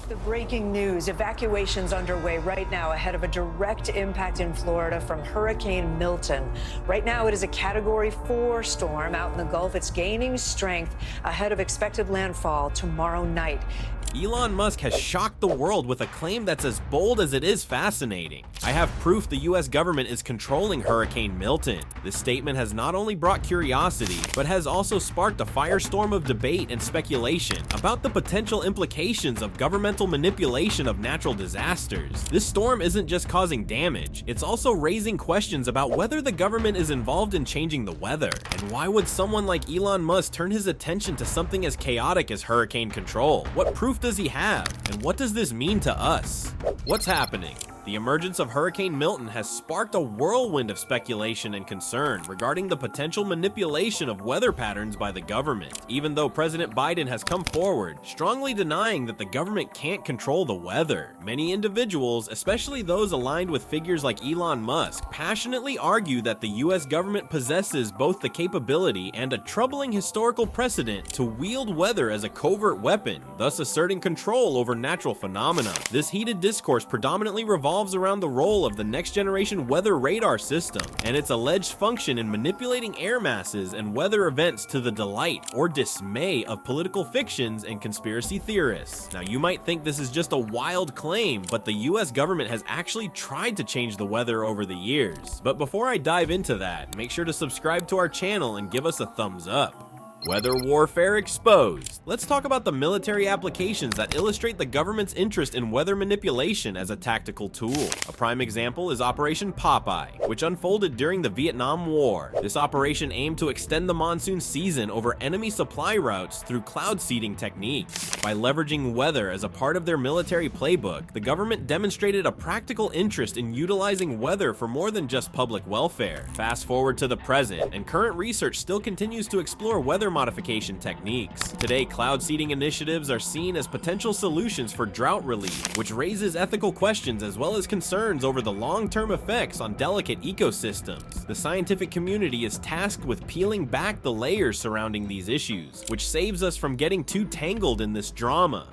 The breaking news, evacuations underway right now ahead of a direct impact in Florida from Hurricane Milton. Right now, it is a Category 4 storm out in the Gulf. It's gaining strength ahead of expected landfall tomorrow night. Elon Musk has shocked the world with a claim that's as bold as it is fascinating. I have proof the US government is controlling Hurricane Milton. This statement has not only brought curiosity, but has also sparked a firestorm of debate and speculation about the potential implications of governmental manipulation of natural disasters. This storm isn't just causing damage, it's also raising questions about whether the government is involved in changing the weather. And why would someone like Elon Musk turn his attention to something as chaotic as hurricane control? What proof does he have? And what does this mean to us? What's happening? The emergence of Hurricane Milton has sparked a whirlwind of speculation and concern regarding the potential manipulation of weather patterns by the government, even though President Biden has come forward, strongly denying that the government can't control the weather. Many individuals, especially those aligned with figures like Elon Musk, passionately argue that the US government possesses both the capability and a troubling historical precedent to wield weather as a covert weapon, thus asserting control over natural phenomena. This heated discourse predominantly revolves around the role of the next generation weather radar system and its alleged function in manipulating air masses and weather events to the delight or dismay of political fictions and conspiracy theorists. Now, you might think this is just a wild claim, but the US government has actually tried to change the weather over the years. But before I dive into that, make sure to subscribe to our channel and give us a thumbs up. Weather warfare exposed. Let's talk about the military applications that illustrate the government's interest in weather manipulation as a tactical tool. A prime example is Operation Popeye, which unfolded during the Vietnam War. This operation aimed to extend the monsoon season over enemy supply routes through cloud seeding techniques. By leveraging weather as a part of their military playbook, the government demonstrated a practical interest in utilizing weather for more than just public welfare. Fast forward to the present, and current research still continues to explore weather modification techniques. Today, cloud seeding initiatives are seen as potential solutions for drought relief, which raises ethical questions as well as concerns over the long-term effects on delicate ecosystems. The scientific community is tasked with peeling back the layers surrounding these issues, which saves us from getting too tangled in this drama.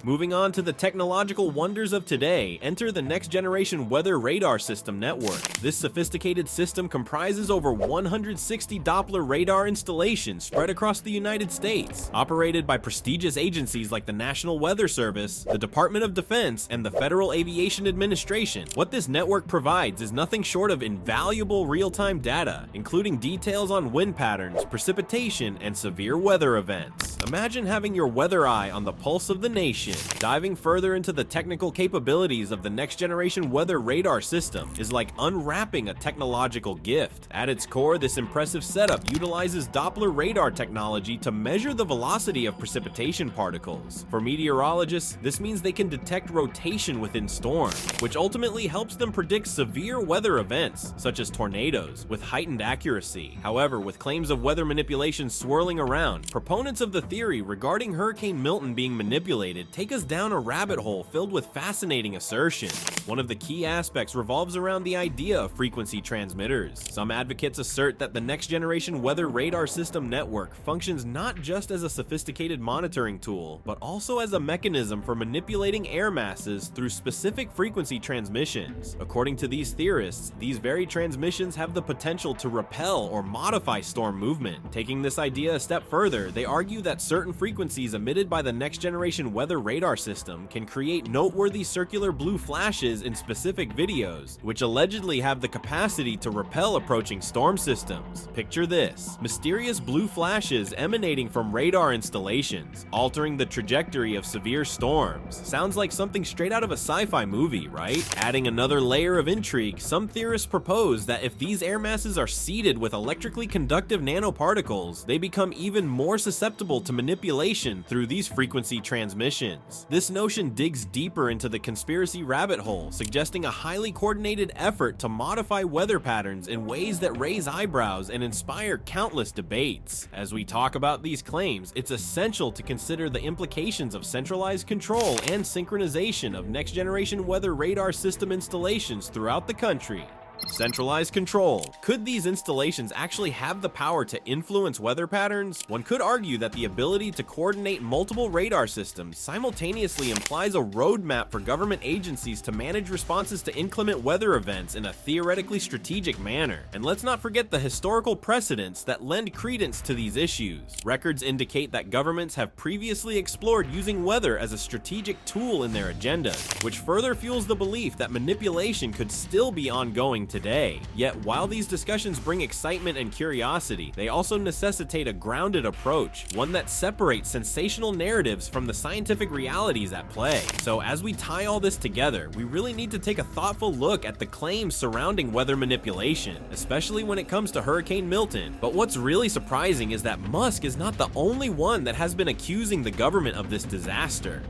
Moving on to the technological wonders of today, enter the next generation weather radar system network. This sophisticated system comprises over 160 Doppler radar installations spread across the United States, operated by prestigious agencies like the National Weather Service, the Department of Defense, and the Federal Aviation Administration. What this network provides is nothing short of invaluable real-time data, including details on wind patterns, precipitation, and severe weather events. Imagine having your weather eye on the pulse of the nation. Diving further into the technical capabilities of the next generation weather radar system is like unwrapping a technological gift. At its core, this impressive setup utilizes Doppler radar technology to measure the velocity of precipitation particles. For meteorologists, this means they can detect rotation within storms, which ultimately helps them predict severe weather events, such as tornadoes, with heightened accuracy. However, with claims of weather manipulation swirling around, proponents of the theory regarding Hurricane Milton being manipulated take us down a rabbit hole filled with fascinating assertions. One of the key aspects revolves around the idea of frequency transmitters. Some advocates assert that the next generation weather radar system network functions not just as a sophisticated monitoring tool, but also as a mechanism for manipulating air masses through specific frequency transmissions. According to these theorists, these very transmissions have the potential to repel or modify storm movement. Taking this idea a step further, they argue that certain frequencies emitted by the next generation weather radar system can create noteworthy circular blue flashes in specific videos, which allegedly have the capacity to repel approaching storm systems. Picture this: mysterious blue flashes emanating from radar installations, altering the trajectory of severe storms. Sounds like something straight out of a sci-fi movie, right? Adding another layer of intrigue, some theorists propose that if these air masses are seeded with electrically conductive nanoparticles, they become even more susceptible to manipulation through these frequency transmissions. This notion digs deeper into the conspiracy rabbit hole, suggesting a highly coordinated effort to modify weather patterns in ways that raise eyebrows and inspire countless debates. As we talk about these claims, it's essential to consider the implications of centralized control and synchronization of next-generation weather radar system installations throughout the country. Centralized control. Could these installations actually have the power to influence weather patterns? One could argue that the ability to coordinate multiple radar systems simultaneously implies a roadmap for government agencies to manage responses to inclement weather events in a theoretically strategic manner. And let's not forget the historical precedents that lend credence to these issues. Records indicate that governments have previously explored using weather as a strategic tool in their agendas, which further fuels the belief that manipulation could still be ongoing today. Yet, while these discussions bring excitement and curiosity, they also necessitate a grounded approach, one that separates sensational narratives from the scientific realities at play. So as we tie all this together, we really need to take a thoughtful look at the claims surrounding weather manipulation, especially when it comes to Hurricane Milton. But what's really surprising is that Musk is not the only one that has been accusing the government of this disaster.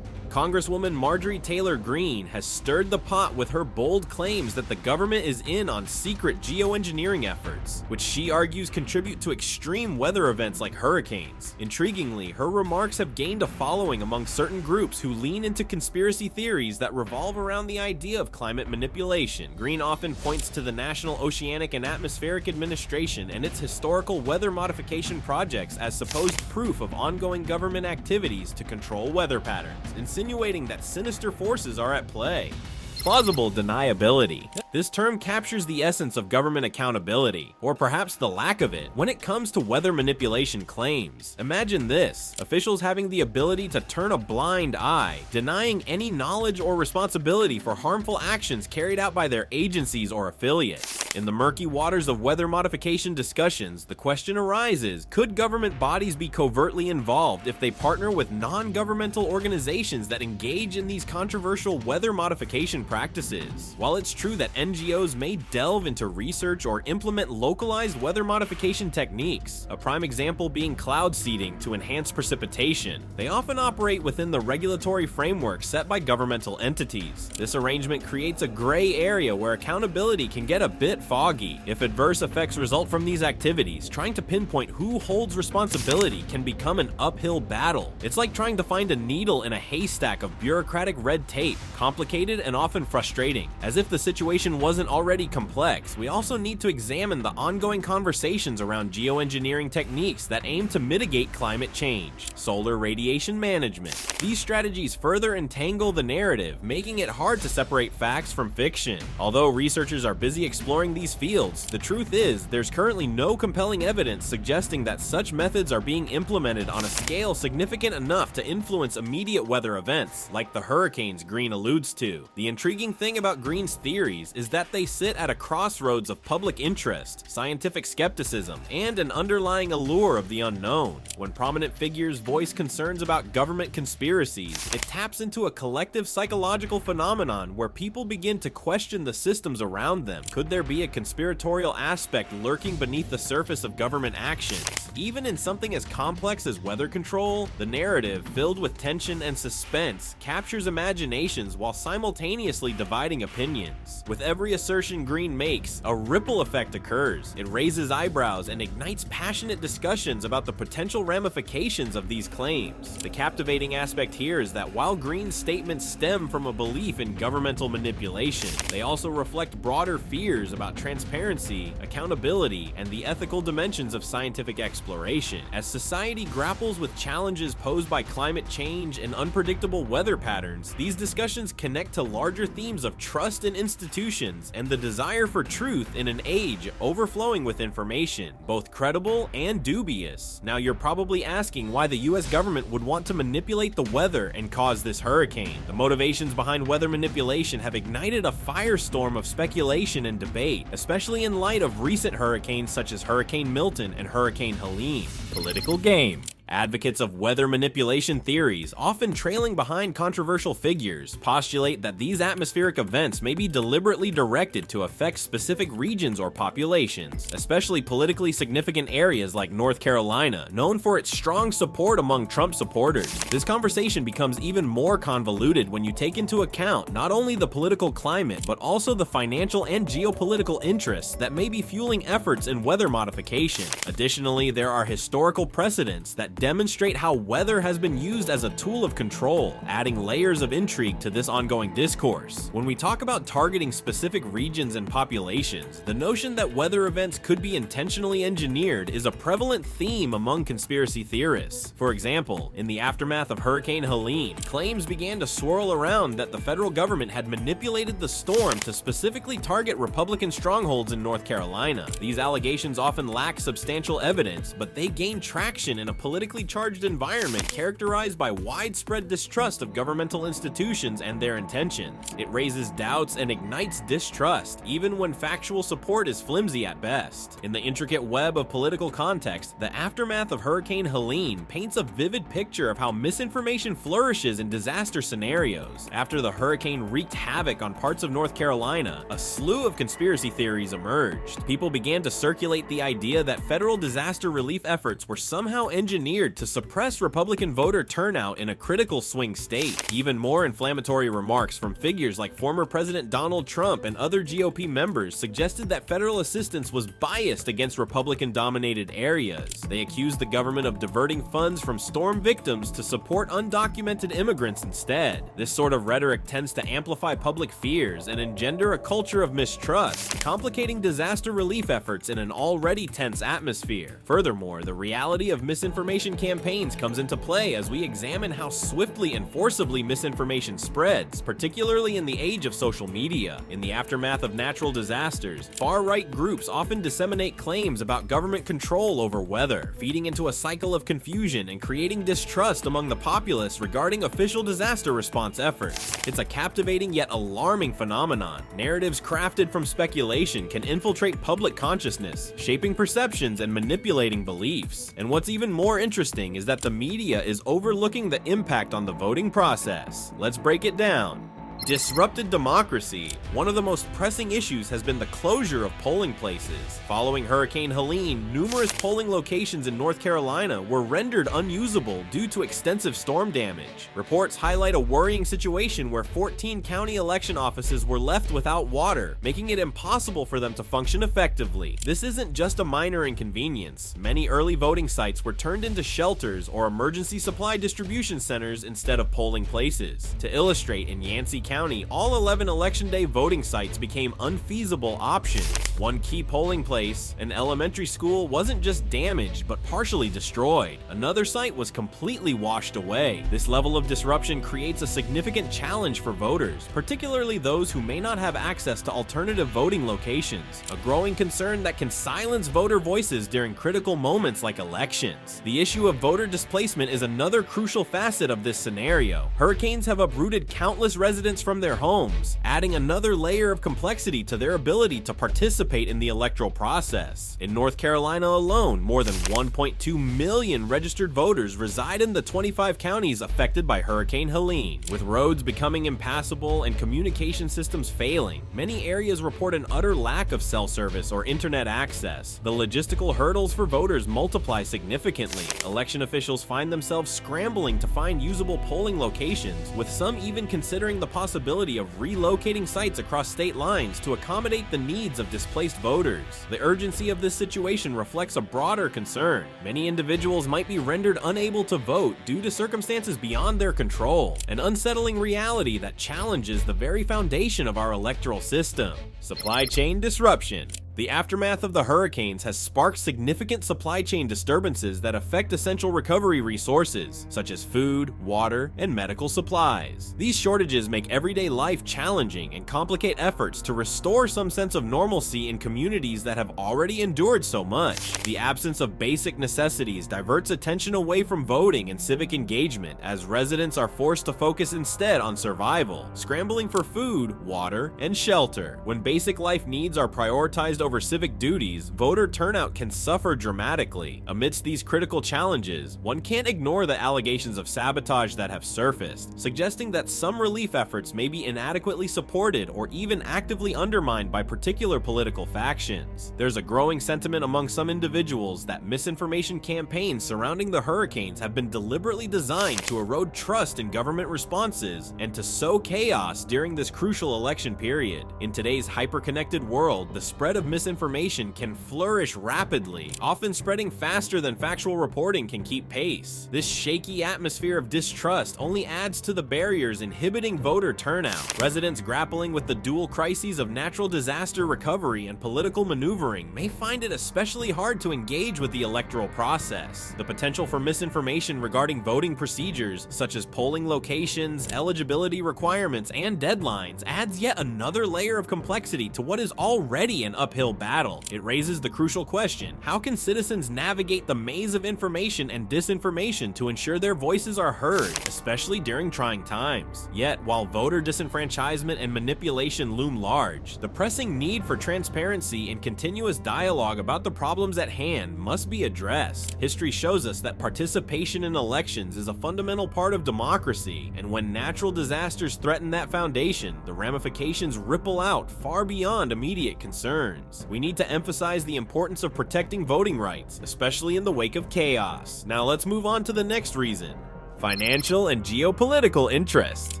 Congresswoman Marjorie Taylor Greene has stirred the pot with her bold claims that the government is in on secret geoengineering efforts, which she argues contribute to extreme weather events like hurricanes. Intriguingly, her remarks have gained a following among certain groups who lean into conspiracy theories that revolve around the idea of climate manipulation. Greene often points to the National Oceanic and Atmospheric Administration and its historical weather modification projects as supposed proof of ongoing government activities to control weather patterns, insinuating that sinister forces are at play. Plausible deniability. This term captures the essence of government accountability, or perhaps the lack of it, when it comes to weather manipulation claims. Imagine this: officials having the ability to turn a blind eye, denying any knowledge or responsibility for harmful actions carried out by their agencies or affiliates. In the murky waters of weather modification discussions, the question arises, could government bodies be covertly involved if they partner with non-governmental organizations that engage in these controversial weather modification practices? While it's true that NGOs may delve into research or implement localized weather modification techniques, a prime example being cloud seeding to enhance precipitation, they often operate within the regulatory framework set by governmental entities. This arrangement creates a gray area where accountability can get a bit foggy. If adverse effects result from these activities, trying to pinpoint who holds responsibility can become an uphill battle. It's like trying to find a needle in a haystack of bureaucratic red tape, complicated and often frustrating. As if the situation wasn't already complex, we also need to examine the ongoing conversations around geoengineering techniques that aim to mitigate climate change. Solar radiation management. These strategies further entangle the narrative, making it hard to separate facts from fiction. Although researchers are busy exploring these fields, the truth is there's currently no compelling evidence suggesting that such methods are being implemented on a scale significant enough to influence immediate weather events, like the hurricanes Greene alludes to. The intriguing thing about Greene's theories is that they sit at a crossroads of public interest, scientific skepticism, and an underlying allure of the unknown. When prominent figures voice concerns about government conspiracies, it taps into a collective psychological phenomenon where people begin to question the systems around them. Could there be a conspiratorial aspect lurking beneath the surface of government actions? Even in something as complex as weather control, the narrative, filled with tension and suspense, captures imaginations while simultaneously dividing opinions. With every assertion Greene makes, a ripple effect occurs. It raises eyebrows and ignites passionate discussions about the potential ramifications of these claims. The captivating aspect here is that while Greene's statements stem from a belief in governmental manipulation, they also reflect broader fears about transparency, accountability, and the ethical dimensions of scientific exploration. As society grapples with challenges posed by climate change and unpredictable weather patterns, these discussions connect to larger themes of trust in institutions and the desire for truth in an age overflowing with information, both credible and dubious. Now, you're probably asking why the US government would want to manipulate the weather and cause this hurricane. The motivations behind weather manipulation have ignited a firestorm of speculation and debate, especially in light of recent hurricanes such as Hurricane Milton and Hurricane Helene. Political game. Advocates of weather manipulation theories, often trailing behind controversial figures, postulate that these atmospheric events may be deliberately directed to affect specific regions or populations, especially politically significant areas like North Carolina, known for its strong support among Trump supporters. This conversation becomes even more convoluted when you take into account not only the political climate, but also the financial and geopolitical interests that may be fueling efforts in weather modification. Additionally, there are historical precedents that demonstrate how weather has been used as a tool of control, adding layers of intrigue to this ongoing discourse. When we talk about targeting specific regions and populations, the notion that weather events could be intentionally engineered is a prevalent theme among conspiracy theorists. For example, in the aftermath of Hurricane Helene, claims began to swirl around that the federal government had manipulated the storm to specifically target Republican strongholds in North Carolina. These allegations often lack substantial evidence, but they gain traction in a politically charged environment characterized by widespread distrust of governmental institutions and their intentions. It raises doubts and ignites distrust, even when factual support is flimsy at best. In the intricate web of political context, the aftermath of Hurricane Helene paints a vivid picture of how misinformation flourishes in disaster scenarios. After the hurricane wreaked havoc on parts of North Carolina, a slew of conspiracy theories emerged. People began to circulate the idea that federal disaster relief efforts were somehow engineered to suppress Republican voter turnout in a critical swing state. Even more inflammatory remarks from figures like former President Donald Trump and other GOP members suggested that federal assistance was biased against Republican-dominated areas. They accused the government of diverting funds from storm victims to support undocumented immigrants instead. This sort of rhetoric tends to amplify public fears and engender a culture of mistrust, complicating disaster relief efforts in an already tense atmosphere. Furthermore, the reality of misinformation campaigns comes into play as we examine how swiftly and forcibly misinformation spreads, particularly in the age of social media. In the aftermath of natural disasters, far-right groups often disseminate claims about government control over weather, feeding into a cycle of confusion and creating distrust among the populace regarding official disaster response efforts. It's a captivating yet alarming phenomenon. Narratives crafted from speculation can infiltrate public consciousness, shaping perceptions and manipulating beliefs. And what's even more interesting is that the media is overlooking the impact on the voting process. Let's break it down. Disrupted democracy. One of the most pressing issues has been the closure of polling places. Following Hurricane Helene, numerous polling locations in North Carolina were rendered unusable due to extensive storm damage. Reports highlight a worrying situation where 14 county election offices were left without water, making it impossible for them to function effectively. This isn't just a minor inconvenience. Many early voting sites were turned into shelters or emergency supply distribution centers instead of polling places. To illustrate, in Yancey County, all 11 Election Day voting sites became unfeasible options. One key polling place, an elementary school, wasn't just damaged, but partially destroyed. Another site was completely washed away. This level of disruption creates a significant challenge for voters, particularly those who may not have access to alternative voting locations, a growing concern that can silence voter voices during critical moments like elections. The issue of voter displacement is another crucial facet of this scenario. Hurricanes have uprooted countless residents from their homes, adding another layer of complexity to their ability to participate in the electoral process. In North Carolina alone, more than 1.2 million registered voters reside in the 25 counties affected by Hurricane Helene. With roads becoming impassable and communication systems failing, many areas report an utter lack of cell service or internet access. The logistical hurdles for voters multiply significantly. Election officials find themselves scrambling to find usable polling locations, with some even considering the possibility of relocating sites across state lines to accommodate the needs of displaced voters. The urgency of this situation reflects a broader concern. Many individuals might be rendered unable to vote due to circumstances beyond their control, an unsettling reality that challenges the very foundation of our electoral system. Supply chain disruption. The aftermath of the hurricanes has sparked significant supply chain disturbances that affect essential recovery resources, such as food, water, and medical supplies. These shortages make everyday life challenging and complicate efforts to restore some sense of normalcy in communities that have already endured so much. The absence of basic necessities diverts attention away from voting and civic engagement, as residents are forced to focus instead on survival, scrambling for food, water, and shelter. When basic life needs are prioritized over civic duties, voter turnout can suffer dramatically. Amidst these critical challenges, one can't ignore the allegations of sabotage that have surfaced, suggesting that some relief efforts may be inadequately supported or even actively undermined by particular political factions. There's a growing sentiment among some individuals that misinformation campaigns surrounding the hurricanes have been deliberately designed to erode trust in government responses and to sow chaos during this crucial election period. In today's hyper-connected world, the spread of misinformation can flourish rapidly, often spreading faster than factual reporting can keep pace. This shaky atmosphere of distrust only adds to the barriers inhibiting voter turnout. Residents grappling with the dual crises of natural disaster recovery and political maneuvering may find it especially hard to engage with the electoral process. The potential for misinformation regarding voting procedures, such as polling locations, eligibility requirements, and deadlines, adds yet another layer of complexity to what is already an uphill battle. It raises the crucial question: how can citizens navigate the maze of information and disinformation to ensure their voices are heard, especially during trying times? Yet, while voter disenfranchisement and manipulation loom large, the pressing need for transparency and continuous dialogue about the problems at hand must be addressed. History shows us that participation in elections is a fundamental part of democracy, and when natural disasters threaten that foundation, the ramifications ripple out far beyond immediate concerns. We need to emphasize the importance of protecting voting rights, especially in the wake of chaos. Now let's move on to the next reason: financial and geopolitical interest.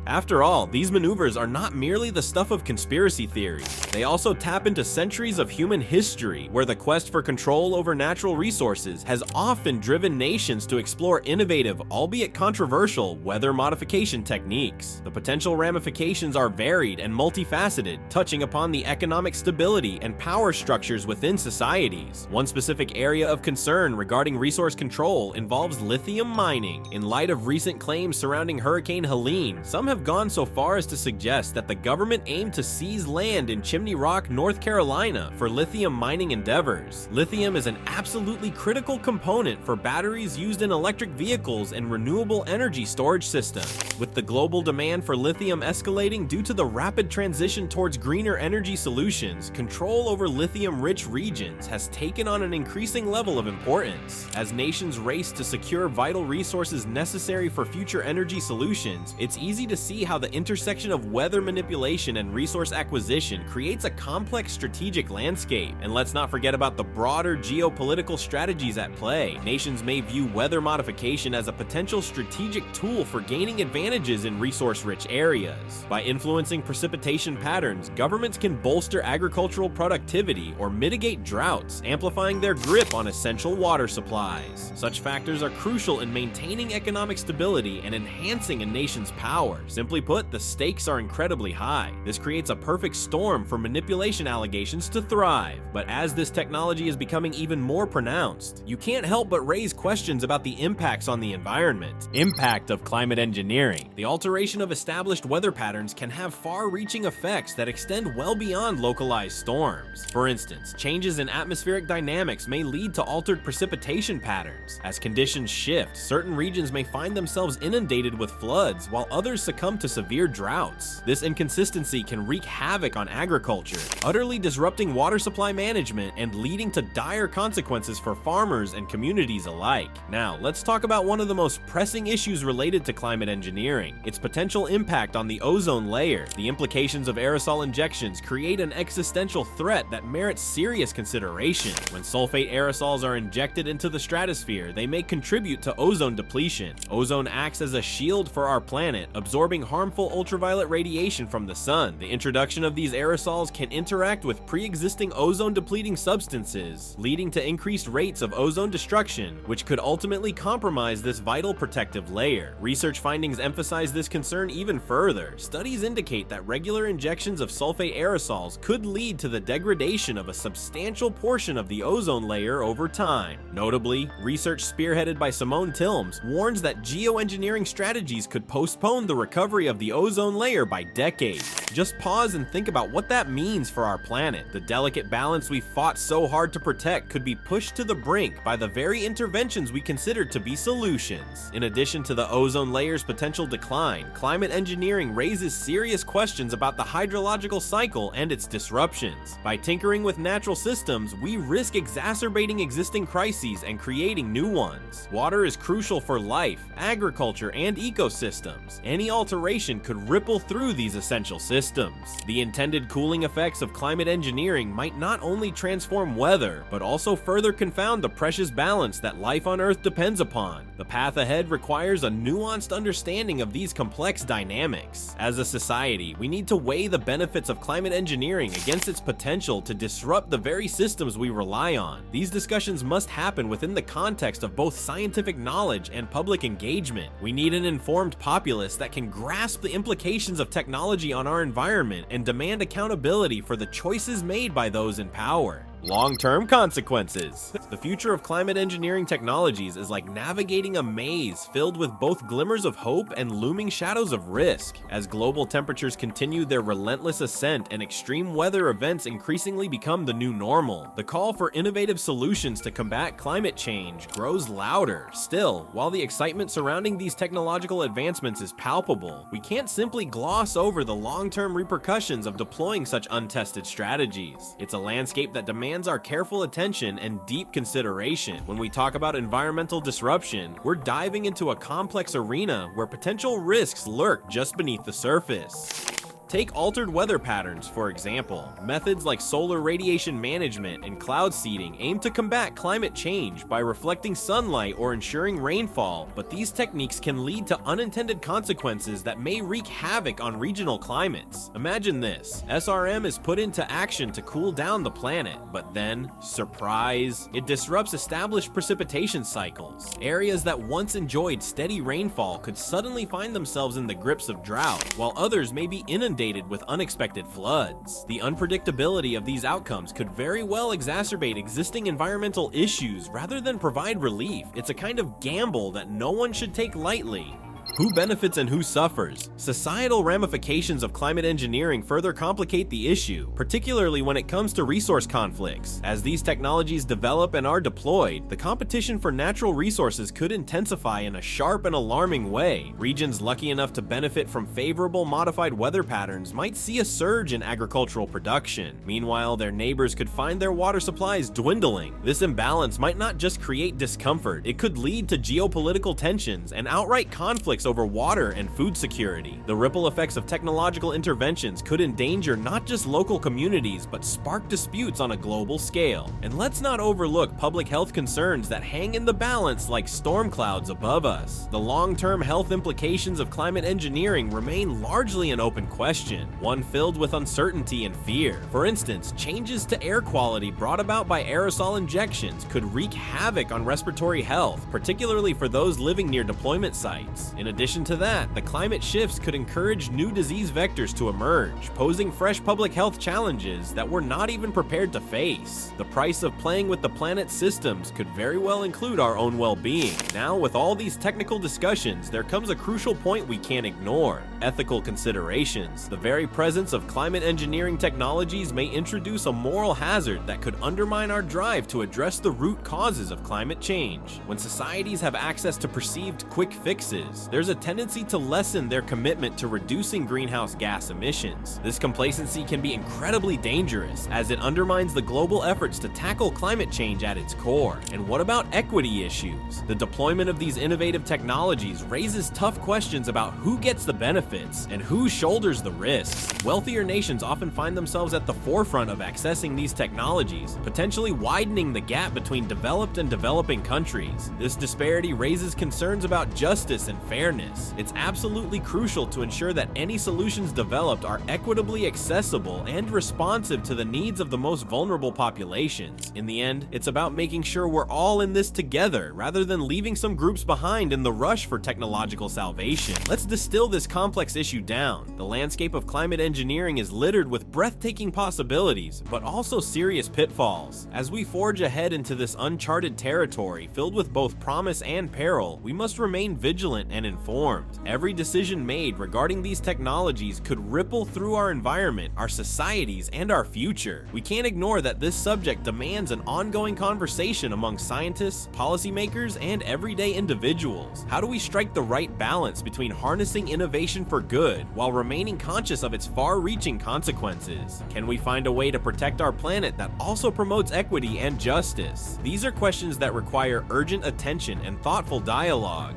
After all, these maneuvers are not merely the stuff of conspiracy theories. They also tap into centuries of human history, where the quest for control over natural resources has often driven nations to explore innovative, albeit controversial, weather modification techniques. The potential ramifications are varied and multifaceted, touching upon the economic stability and power structures within societies. One specific area of concern regarding resource control involves lithium mining. In light of recent claims surrounding Hurricane Helene, some have gone so far as to suggest that the government aimed to seize land in Chimney Rock, North Carolina for lithium mining endeavors. Lithium is an absolutely critical component for batteries used in electric vehicles and renewable energy storage systems. With the global demand for lithium escalating due to the rapid transition towards greener energy solutions, control over lithium-rich regions has taken on an increasing level of importance. As nations race to secure vital resources necessary for future energy solutions, it's easy to see how the intersection of weather manipulation and resource acquisition creates a complex strategic landscape. And let's not forget about the broader geopolitical strategies at play. Nations may view weather modification as a potential strategic tool for gaining advantages in resource-rich areas. By influencing precipitation patterns, governments can bolster agricultural productivity or mitigate droughts, amplifying their grip on essential water supplies. Such factors are crucial in maintaining economic stability and enhancing a nation's power. Simply put, the stakes are incredibly high. This creates a perfect storm for manipulation allegations to thrive. But as this technology is becoming even more pronounced, you can't help but raise questions about the impacts on the environment. Impact of climate engineering. The alteration of established weather patterns can have far-reaching effects that extend well beyond localized storms. For instance, changes in atmospheric dynamics may lead to altered precipitation patterns. As conditions shift, certain regions may find themselves inundated with floods, while others succumb to severe droughts. This inconsistency can wreak havoc on agriculture, utterly disrupting water supply management and leading to dire consequences for farmers and communities alike. Now, let's talk about one of the most pressing issues related to climate engineering: its potential impact on the ozone layer. The implications of aerosol injections create an existential threat that merits serious consideration. When sulfate aerosols are injected into the stratosphere, they may contribute to ozone depletion. Ozone acts as a shield for our planet, absorbing harmful ultraviolet radiation from the sun. The introduction of these aerosols can interact with pre-existing ozone-depleting substances, leading to increased rates of ozone destruction, which could ultimately compromise this vital protective layer. Research findings emphasize this concern even further. Studies indicate that regular injections of sulfate aerosols could lead to the degradation of a substantial portion of the ozone layer over time. Notably, research spearheaded by Simone Tilms warns that geoengineering strategies could postpone the recovery of the ozone layer by decades. Just pause and think about what that means for our planet. The delicate balance we fought so hard to protect could be pushed to the brink by the very interventions we considered to be solutions. In addition to the ozone layer's potential decline, climate engineering raises serious questions about the hydrological cycle and its disruptions. By tinkering with natural systems, we risk exacerbating existing crises and creating new ones. Water is crucial for life, agriculture, and ecosystems. Any alteration alteration could ripple through these essential systems. The intended cooling effects of climate engineering might not only transform weather, but also further confound the precious balance that life on Earth depends upon. The path ahead requires a nuanced understanding of these complex dynamics. As a society, we need to weigh the benefits of climate engineering against its potential to disrupt the very systems we rely on. These discussions must happen within the context of both scientific knowledge and public engagement. We need an informed populace that can grasp the implications of technology on our environment and demand accountability for the choices made by those in power. Long-term consequences. The future of climate engineering technologies is like navigating a maze filled with both glimmers of hope and looming shadows of risk. As global temperatures continue their relentless ascent and extreme weather events increasingly become the new normal, the call for innovative solutions to combat climate change grows louder. Still, while the excitement surrounding these technological advancements is palpable, we can't simply gloss over the long-term repercussions of deploying such untested strategies. It's a landscape that demands our careful attention and deep consideration. When we talk about environmental disruption, we're diving into a complex arena where potential risks lurk just beneath the surface. Take altered weather patterns, for example. Methods like solar radiation management and cloud seeding aim to combat climate change by reflecting sunlight or ensuring rainfall, but these techniques can lead to unintended consequences that may wreak havoc on regional climates. Imagine this: SRM is put into action to cool down the planet, but then, surprise, it disrupts established precipitation cycles. Areas that once enjoyed steady rainfall could suddenly find themselves in the grips of drought, while others may be inundated with unexpected floods. The unpredictability of these outcomes could very well exacerbate existing environmental issues rather than provide relief. It's a kind of gamble that no one should take lightly. Who benefits and who suffers? Societal ramifications of climate engineering further complicate the issue, particularly when it comes to resource conflicts. As these technologies develop and are deployed, the competition for natural resources could intensify in a sharp and alarming way. Regions lucky enough to benefit from favorable modified weather patterns might see a surge in agricultural production. Meanwhile, their neighbors could find their water supplies dwindling. This imbalance might not just create discomfort, it could lead to geopolitical tensions and outright conflicts over water and food security. The ripple effects of technological interventions could endanger not just local communities, but spark disputes on a global scale. And let's not overlook public health concerns that hang in the balance like storm clouds above us. The long-term health implications of climate engineering remain largely an open question, one filled with uncertainty and fear. For instance, changes to air quality brought about by aerosol injections could wreak havoc on respiratory health, particularly for those living near deployment sites. In addition to that, the climate shifts could encourage new disease vectors to emerge, posing fresh public health challenges that we're not even prepared to face. The price of playing with the planet's systems could very well include our own well-being. Now, with all these technical discussions, there comes a crucial point we can't ignore: ethical considerations. The very presence of climate engineering technologies may introduce a moral hazard that could undermine our drive to address the root causes of climate change. When societies have access to perceived quick fixes, there's a tendency to lessen their commitment to reducing greenhouse gas emissions. This complacency can be incredibly dangerous, as it undermines the global efforts to tackle climate change at its core. And what about equity issues? The deployment of these innovative technologies raises tough questions about who gets the benefits and who shoulders the risks. Wealthier nations often find themselves at the forefront of accessing these technologies, potentially widening the gap between developed and developing countries. This disparity raises concerns about justice and fairness. It's absolutely crucial to ensure that any solutions developed are equitably accessible and responsive to the needs of the most vulnerable populations. In the end, it's about making sure we're all in this together, rather than leaving some groups behind in the rush for technological salvation. Let's distill this complex issue down. The landscape of climate engineering is littered with breathtaking possibilities, but also serious pitfalls. As we forge ahead into this uncharted territory filled with both promise and peril, we must remain vigilant and informed. Every decision made regarding these technologies could ripple through our environment, our societies, and our future. We can't ignore that this subject demands an ongoing conversation among scientists, policymakers, and everyday individuals. How do we strike the right balance between harnessing innovation for good while remaining conscious of its far-reaching consequences? Can we find a way to protect our planet that also promotes equity and justice? These are questions that require urgent attention and thoughtful dialogue.